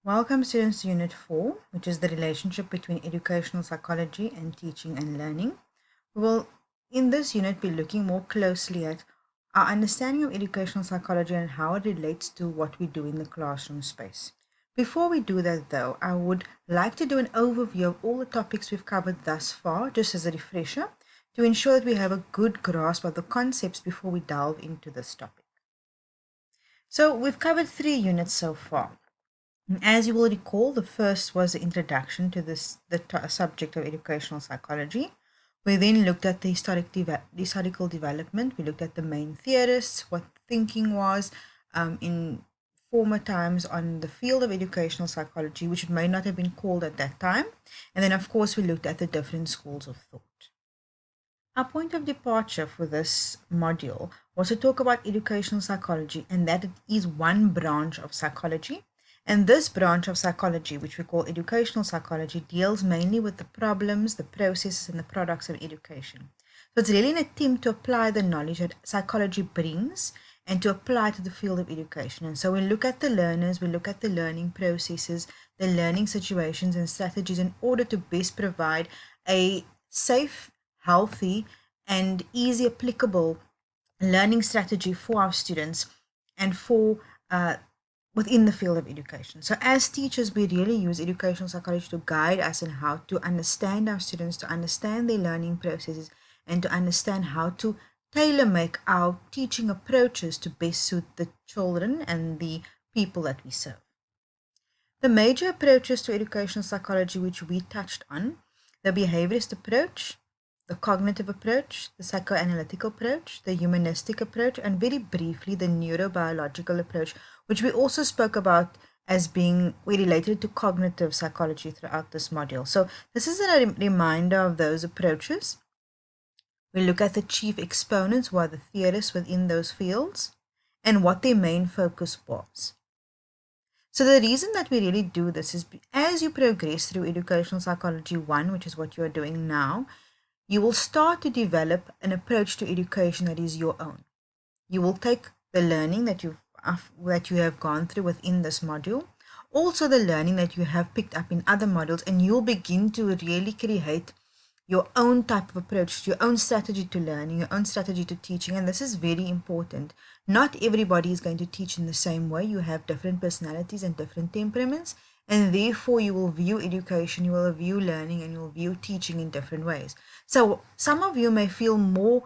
Welcome students to Unit 4, which is the relationship between educational psychology and teaching and learning. We will, in this unit, be looking more closely at our understanding of educational psychology and how it relates to what we do in the classroom space. Before we do that though, I would like to do an overview of all the topics we've covered thus far, just as a refresher, to ensure that we have a good grasp of the concepts before we delve into this topic. So we've covered 3 units so far. As you will recall, the first was the introduction to the subject of educational psychology. We then looked at the historical development. We looked at the main theorists, what thinking was in former times on the field of educational psychology, which it may not have been called at that time. And then, of course, we looked at the different schools of thought. Our point of departure for this module was to talk about educational psychology and that it is one branch of psychology. And this branch of psychology, which we call educational psychology, deals mainly with the problems, the processes, and the products of education. So it's really an attempt to apply the knowledge that psychology brings and to apply to the field of education. And so we look at the learners, we look at the learning processes, the learning situations and strategies in order to best provide a safe, healthy, and easy applicable learning strategy for our students and for within the field of education. So as teachers, we really use educational psychology to guide us in how to understand our students, to understand their learning processes, and to understand how to tailor make our teaching approaches to best suit the children and the people that we serve. The major approaches to educational psychology which we touched on, the behaviorist approach, the cognitive approach, the psychoanalytical approach, the humanistic approach, and very briefly the neurobiological approach, which we also spoke about as being related to cognitive psychology throughout this module. So this is a reminder of those approaches. We look at the chief exponents, who are the theorists within those fields, and what their main focus was. So the reason that we really do this is as you progress through Educational Psychology 1, which is what you are doing now, you will start to develop an approach to education that is your own. You will take the learning that you have gone through within this module, also the learning that you have picked up in other modules, and you'll begin to really create your own type of approach, your own strategy to learning, your own strategy to teaching. And this is very important. Not everybody is going to teach in the same way. You have different personalities and different temperaments, and therefore you will view education, you will view learning, and you will view teaching in different ways. So some of you may feel more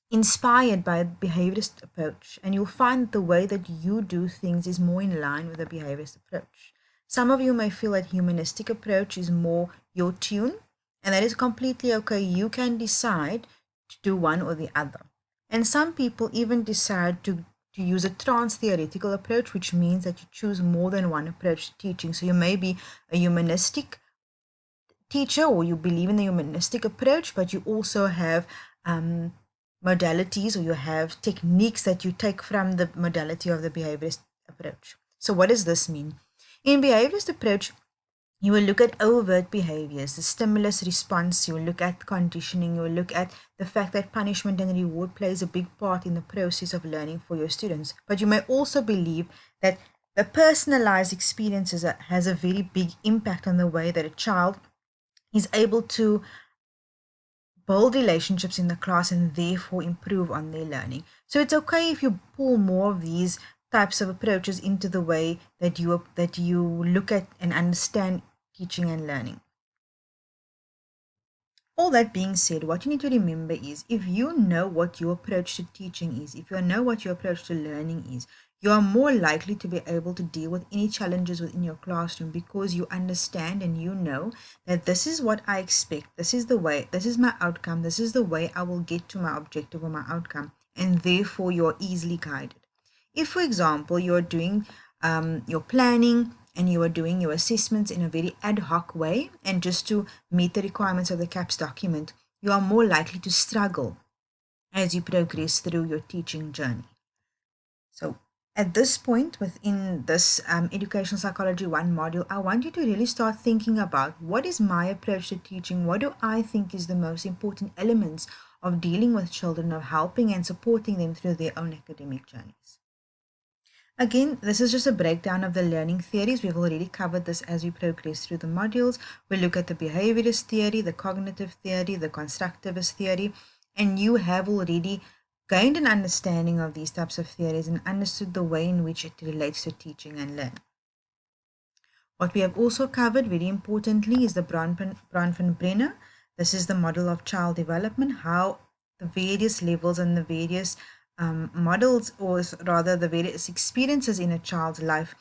inspired by a behaviorist approach, and you'll find the way that you do things is more in line with a behaviorist approach. Some of you may feel that humanistic approach is more your tune, and that is completely okay. You can decide to do one or the other. And some people even decide to use a trans-theoretical approach, which means that you choose more than one approach to teaching. So you may be a humanistic teacher or you believe in the humanistic approach, but you also have modalities or you have techniques that you take from the modality of the behaviorist approach. So what does this mean? In behaviorist approach, you will look at overt behaviors, the stimulus response, you will look at conditioning, you will look at the fact that punishment and reward plays a big part in the process of learning for your students. But you may also believe that the personalized experiences has a very big impact on the way that a child is able to build relationships in the class and therefore improve on their learning. So it's okay if you pull more of these types of approaches into the way that you look at and understand teaching and learning. All that being said, what you need to remember is if you know what your approach to teaching is, if you know what your approach to learning is, you are more likely to be able to deal with any challenges within your classroom because you understand and you know that this is what I expect, this is the way, this is my outcome, this is the way I will get to my objective or my outcome, and therefore you're easily guided. If, for example, you're doing your planning and you are doing your assessments in a very ad hoc way and just to meet the requirements of the CAPS document, you are more likely to struggle as you progress through your teaching journey. So at this point within this Educational Psychology 1 module, I want you to really start thinking about what is my approach to teaching? What do I think is the most important elements of dealing with children, of helping and supporting them through their own academic journeys? Again, this is just a breakdown of the learning theories. We've already covered this as we progress through the modules. We look at the behaviorist theory, the cognitive theory, the constructivist theory, and you have already gained an understanding of these types of theories and understood the way in which it relates to teaching and learning. What we have also covered, very importantly, is the Bronfenbrenner. This is the model of child development, how the various levels and the various models, or rather the various experiences in a child's life,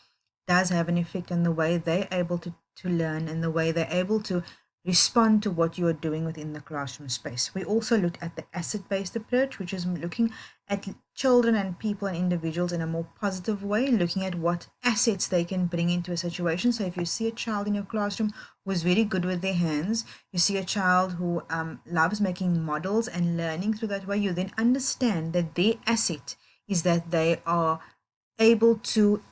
does have an effect on the way they're able to learn and the way they're able to respond to what you are doing within the classroom space. We also looked at the asset-based approach, which is looking at children and people and individuals in a more positive way, looking at what assets they can bring into a situation. So if you see a child in your classroom who is very good with their hands, you see a child who loves making models and learning through that way, you then understand that their asset is that they are able to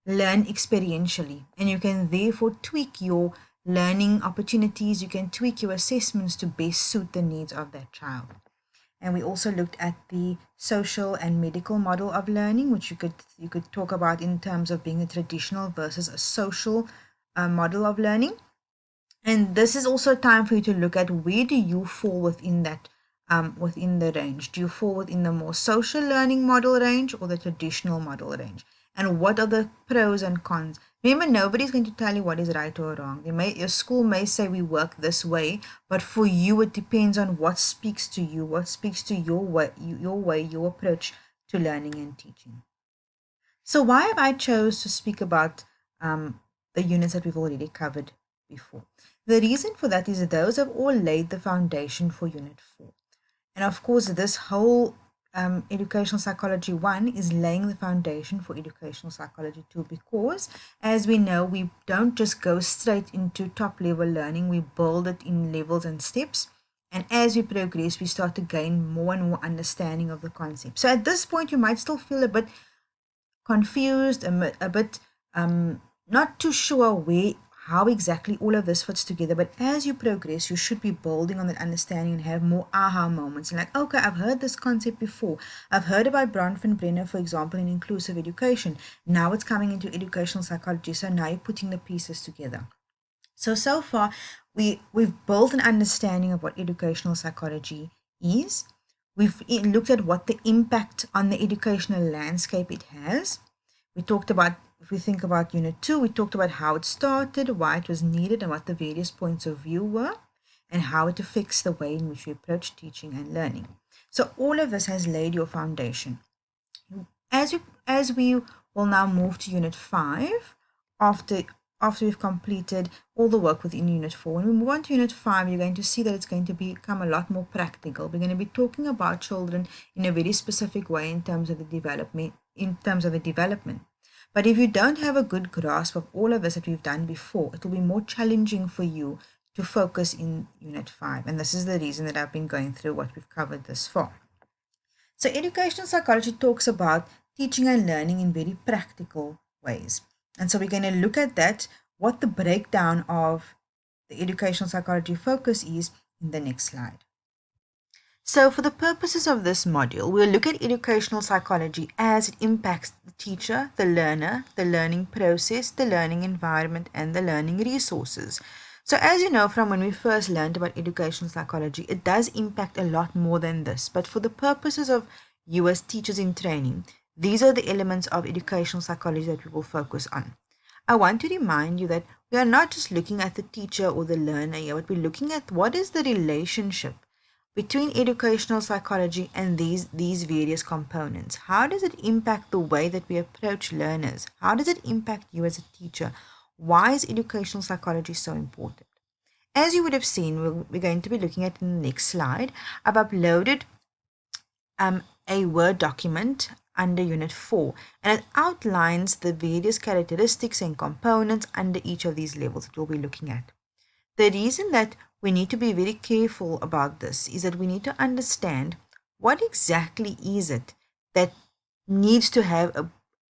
learn experientially, and you can therefore tweak your learning opportunities, you can tweak your assessments to best suit the needs of that child. And we also looked at the social and medical model of learning, which you could talk about in terms of being a traditional versus a social model of learning. And this is also a time for you to look at where do you fall within that within the range. Do you fall within the more social learning model range or the traditional model range? And what are the pros and cons? Remember, nobody's going to tell you what is right or wrong. Your school may say we work this way, but for you it depends on what speaks to you, what speaks to your way, your approach to learning and teaching. So why have I chose to speak about the units that we've already covered before? The reason for that is that those have all laid the foundation for Unit 4. And of course, this whole Educational Psychology 1 is laying the foundation for Educational Psychology 2, because as we know, we don't just go straight into top level learning, we build it in levels and steps. And as we progress, we start to gain more and more understanding of the concept. So at this point, you might still feel a bit confused, a bit not too sure how exactly all of this fits together. But as you progress, you should be building on that understanding and have more aha moments. And like, okay, I've heard this concept before. I've heard about Bronfenbrenner, for example, in inclusive education. Now it's coming into educational psychology. So now you're putting the pieces together. So far, we've built an understanding of what educational psychology is. We've looked at what the impact on the educational landscape it has. We talked about, if we think about Unit 2, we talked about how it started, why it was needed, and what the various points of view were, and how it affects the way in which we approach teaching and learning. So all of this has laid your foundation. As we will now move to Unit 5, after we've completed all the work within Unit 4. When we move on to Unit 5, you're going to see that it's going to become a lot more practical. We're going to be talking about children in a very specific way in terms of the development. But if you don't have a good grasp of all of this that we've done before, it will be more challenging for you to focus in Unit 5. And this is the reason that I've been going through what we've covered this far. So educational psychology talks about teaching and learning in very practical ways. And so we're going to look at that, what the breakdown of the educational psychology focus is in the next slide. So for the purposes of this module, we'll look at educational psychology as it impacts the teacher, the learner, the learning process, the learning environment, and the learning resources. So as you know from when we first learned about educational psychology, it does impact a lot more than this. But for the purposes of you as teachers in training, these are the elements of educational psychology that we will focus on. I want to remind you that we are not just looking at the teacher or the learner here, but we're looking at what is the relationship between educational psychology and these various components. How does it impact the way that we approach learners? How does it impact you as a teacher? Why is educational psychology so important? As you would have seen, we're going to be looking at in the next slide. I've uploaded a Word document under Unit 4, and it outlines the various characteristics and components under each of these levels that we'll be looking at. The reason that we need to be very careful about this is that we need to understand what exactly is it that needs to have a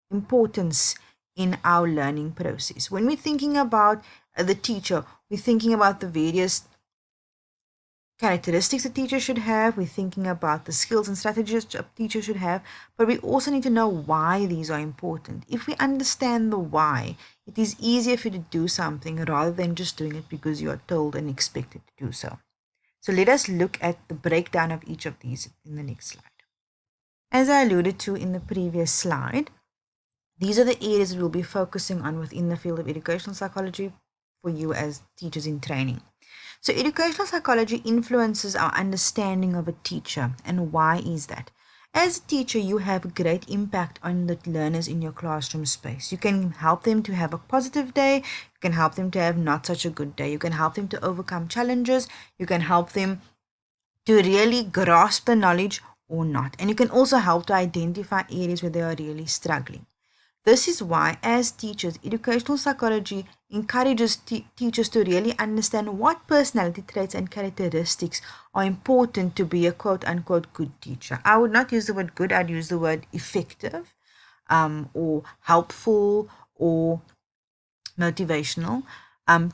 importance in our learning process. When we're thinking about the teacher, we're thinking about the various characteristics a teacher should have. We're thinking about the skills and strategies a teacher should have, but we also need to know why these are important. If we understand the why, it is easier for you to do something rather than just doing it because you are told and expected to do so. So let us look at the breakdown of each of these in the next slide. As I alluded to in the previous slide, these are the areas we'll be focusing on within the field of educational psychology for you as teachers in training. So educational psychology influences our understanding of a teacher. And why is that? As a teacher, you have a great impact on the learners in your classroom space. You can help them to have a positive day. You can help them to have not such a good day. You can help them to overcome challenges. You can help them to really grasp the knowledge or not. And you can also help to identify areas where they are really struggling. This is why, as teachers, educational psychology encourages teachers to really understand what personality traits and characteristics are important to be a quote-unquote good teacher. I would not use the word good, I'd use the word effective, or helpful, or motivational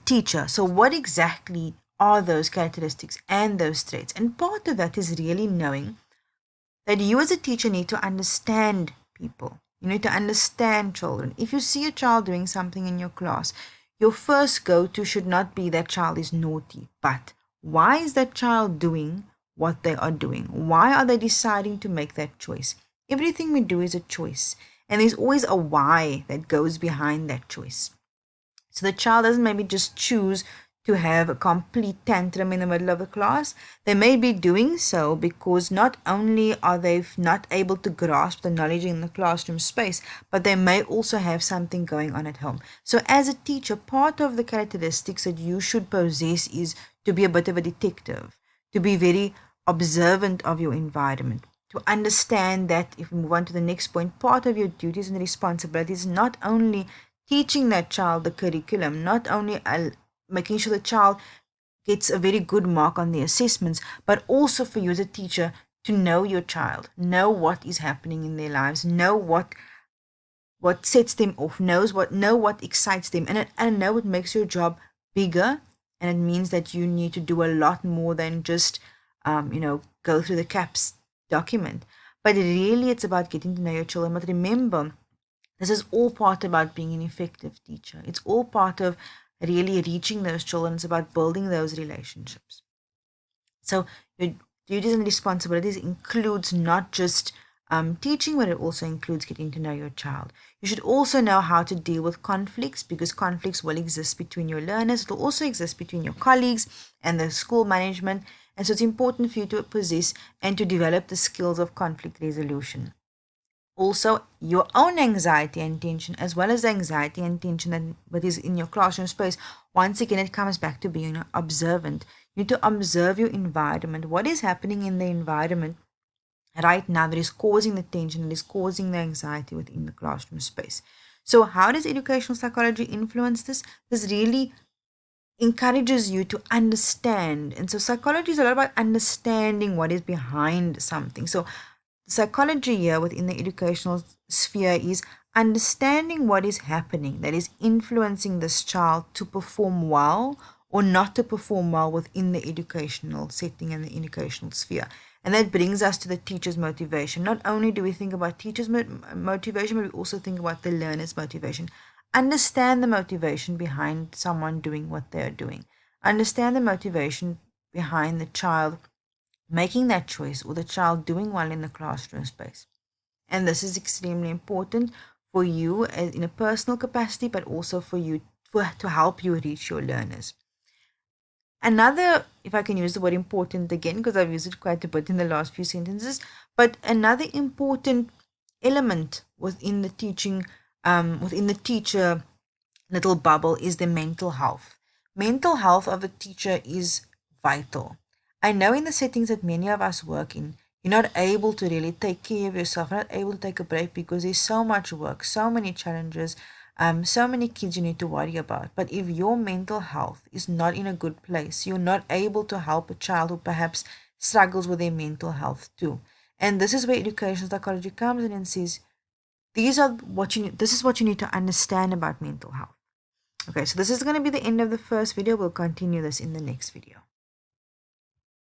teacher. So what exactly are those characteristics and those traits? And part of that is really knowing that you as a teacher need to understand people. You need to understand children. If you see a child doing something in your class, your first go-to should not be that child is naughty, but why is that child doing what they are doing? Why are they deciding to make that choice? Everything we do is a choice, and there's always a why that goes behind that choice. So the child doesn't maybe just choose to have a complete tantrum in the middle of the class. They may be doing so because not only are they not able to grasp the knowledge in the classroom space, but they may also have something going on at home. So as a teacher, part of the characteristics that you should possess is to be a bit of a detective, to be very observant of your environment, to understand that, if we move on to the next point, part of your duties and responsibilities is not only teaching that child the curriculum, not only making sure the child gets a very good mark on the assessments, but also for you as a teacher to know your child, know what is happening in their lives, know what sets them off, know what excites them, and know it makes your job bigger, and it means that you need to do a lot more than just go through the CAPS document. But really, it's about getting to know your children. But remember, this is all part about being an effective teacher. It's all part of really reaching those children. It's about building those relationships. So your duties and responsibilities includes not just teaching, but it also includes getting to know your child. You should also know how to deal with conflicts, because conflicts will exist between your learners. It will also exist between your colleagues and the school management. And so it's important for you to possess and to develop the skills of conflict resolution. Also, your own anxiety and tension, as well as the anxiety and tension that is in your classroom space. Once again, it comes back to being observant. You need to observe your environment. What is happening in the environment right now that is causing the tension, that is causing the anxiety within the classroom space? So how does educational psychology influence this? This really encourages you to understand. And so psychology is a lot about understanding what is behind something. So psychology here within the educational sphere is understanding what is happening that is influencing this child to perform well or not to perform well within the educational setting and the educational sphere. And that brings us to the teacher's motivation. Not only do we think about teacher's motivation, but we also think about the learner's motivation. Understand the motivation behind someone doing what they're doing. Understand the motivation behind the child making that choice or the child doing well in the classroom space. And this is extremely important for you in a personal capacity, but also for you to help you reach your learners. Another, if I can use the word important again, because I've used it quite a bit in the last few sentences, but another important element within the teaching, within the teacher little bubble is the mental health. Mental health of a teacher is vital. I know in the settings that many of us work in, you're not able to really take care of yourself, not able to take a break because there's so much work, so many challenges, so many kids you need to worry about. But if your mental health is not in a good place, you're not able to help a child who perhaps struggles with their mental health too. And this is where educational psychology comes in and says, this is what you need to understand about mental health. Okay, so this is going to be the end of the first video. We'll continue this in the next video.